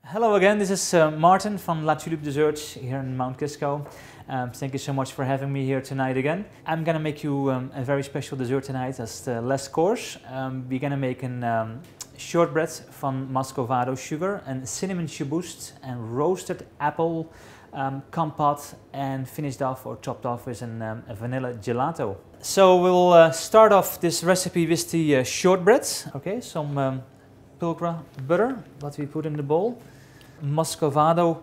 Hello again, this is Maarten from La Tulipe Desserts here in Mount Kisco. Thank you so much for having me here tonight again. I'm gonna make you a very special dessert tonight. That's the last course. We're gonna make a shortbread from Moscovado sugar and cinnamon Chiboust and roasted apple compote, and finished off or topped off with a vanilla gelato. So we'll start off this recipe with the shortbread. Okay, some pulcra butter, what we put in the bowl. Moscovado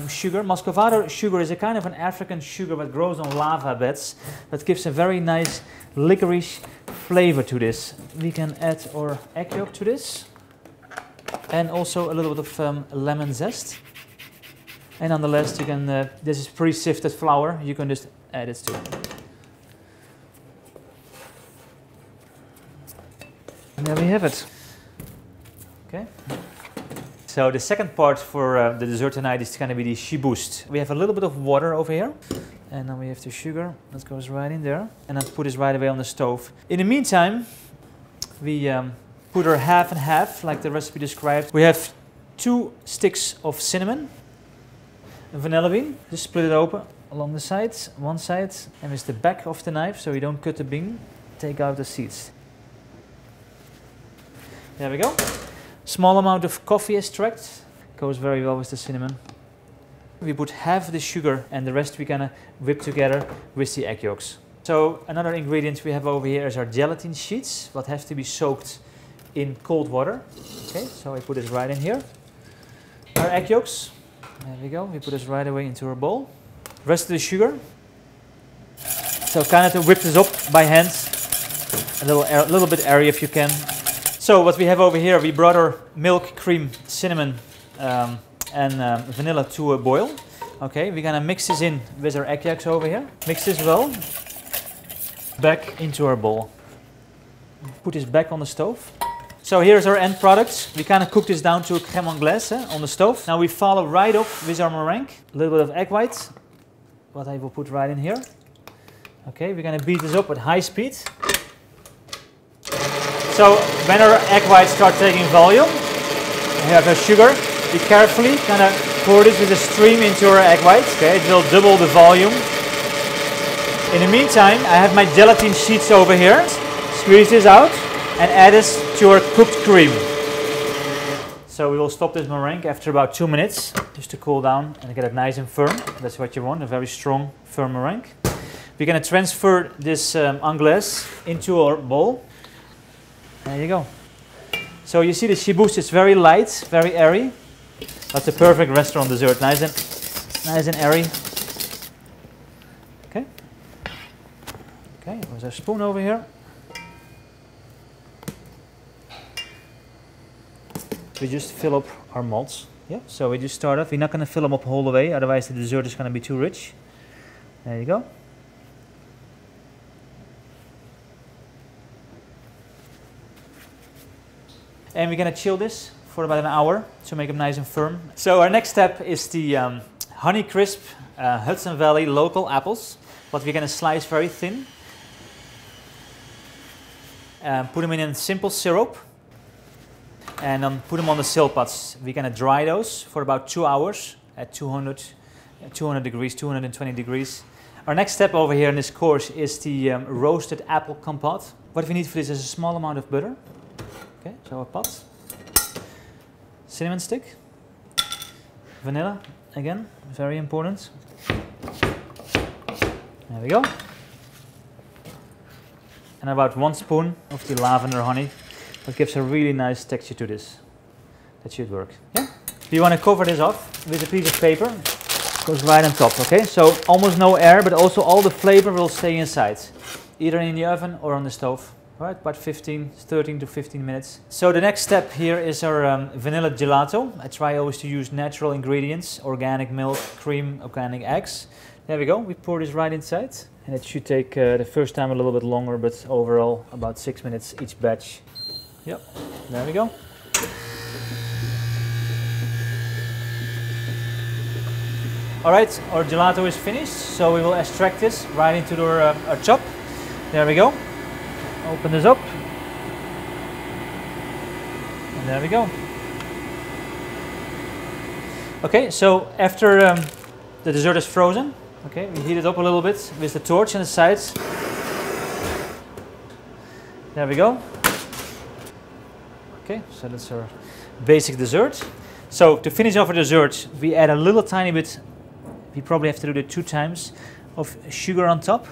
sugar. Moscovado sugar is a kind of an African sugar that grows on lava beds that gives a very nice licorice flavor to this. We can add our egg yolk to this and also a little bit of lemon zest. And on the last, you can, this is pre-sifted flour, you can just add it to. And there we have it. Okay. So the second part for the dessert tonight is going to be the Chiboust. We have a little bit of water over here, and then we have the sugar that goes right in there, and then put this right away on the stove. In the meantime, we put our half and half, like the recipe described. We have 2 sticks of cinnamon, a vanilla bean. Just split it open along the sides, one side, and with the back of the knife, so you don't cut the bean, take out the seeds. There we go. Small amount of coffee extract, goes very well with the cinnamon. We put half the sugar and the rest we're gonna whip together with the egg yolks. So another ingredient we have over here is our gelatin sheets, that have to be soaked in cold water. Okay, so I put this right in here. Our egg yolks, there we go, we put this right away into our bowl. Rest of the sugar. So kind of to whip this up by hand, a little bit airy if you can. So what we have over here, we brought our milk, cream, cinnamon and vanilla to a boil. Okay, we're gonna mix this in with our egg yolks over here. Mix this well. Back into our bowl. Put this back on the stove. So here's our end product. We kind of cook this down to a crème anglaise on the stove. Now we follow right up with our meringue. A little bit of egg white, what I will put right in here. Okay, we're gonna beat this up at high speed. So when our egg whites start taking volume, we have our sugar. We carefully kind of pour this with a stream into our egg whites. Okay, it will double the volume. In the meantime, I have my gelatin sheets over here. Squeeze this out and add this to our cooked cream. So we will stop this meringue after about 2 minutes, just to cool down and get it nice and firm. That's what you want, a very strong, firm meringue. We're going to transfer this anglaise into our bowl. There you go. So you see the Chiboust is very light, very airy. That's a perfect restaurant dessert, nice and airy. Okay. Okay, there's our spoon over here. We just fill up our molds. Yeah. So we just start off. We're not going to fill them up all the way, otherwise the dessert is going to be too rich. There you go. And we're going to chill this for about an hour to make them nice and firm. So our next step is the Honey Crisp Hudson Valley local apples, what we're going to slice very thin. Put them in a simple syrup and then put them on the silpots. We're going to dry those for about 2 hours at 200 degrees, 220 degrees. Our next step over here in this course is the roasted apple compote. What we need for this is a small amount of butter. Okay, so a pot, cinnamon stick, vanilla, again, very important. There we go. And about 1 spoon of the lavender honey. That gives a really nice texture to this. That should work. Yeah. You want to cover this off with a piece of paper. It goes right on top, okay? So almost no air, but also all the flavor will stay inside. Either in the oven or on the stove. Right, about 13 to 15 minutes. So the next step here is our vanilla gelato. I try always to use natural ingredients, organic milk, cream, organic eggs. There we go, we pour this right inside. And it should take the first time a little bit longer, but overall about 6 minutes each batch. Yep, there we go. Alright, our gelato is finished, so we will extract this right into our chop. There we go. Open this up. And there we go. Okay, so after the dessert is frozen, okay, we heat it up a little bit with the torch on the sides. There we go. Okay, so that's our basic dessert. So to finish off our dessert, we add a little tiny bit, we probably have to do it 2 times, of sugar on top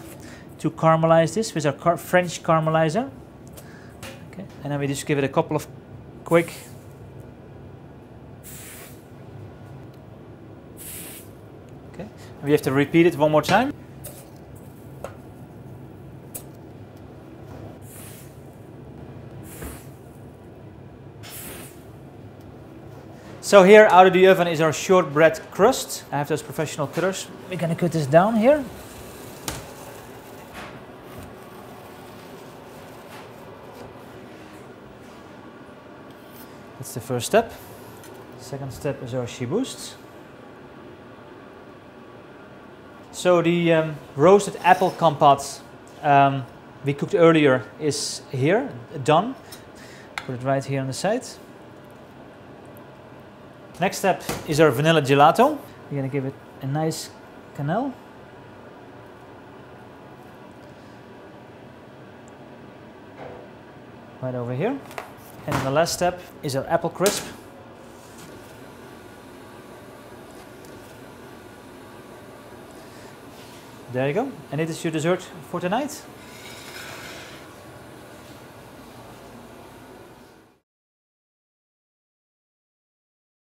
to caramelize this with our French caramelizer. Okay, and then we just give it a couple of quick. Okay, we have to repeat it one more time. So here out of the oven is our shortbread crust. I have those professional cutters. We're gonna cut this down here. That's the first step. Second step is our Chiboust. So the roasted apple compote we cooked earlier is here, done. Put it right here on the side. Next step is our vanilla gelato. We're going to give it a nice canal. Right over here. And then the last step is our apple crisp. There you go. And it is your dessert for tonight.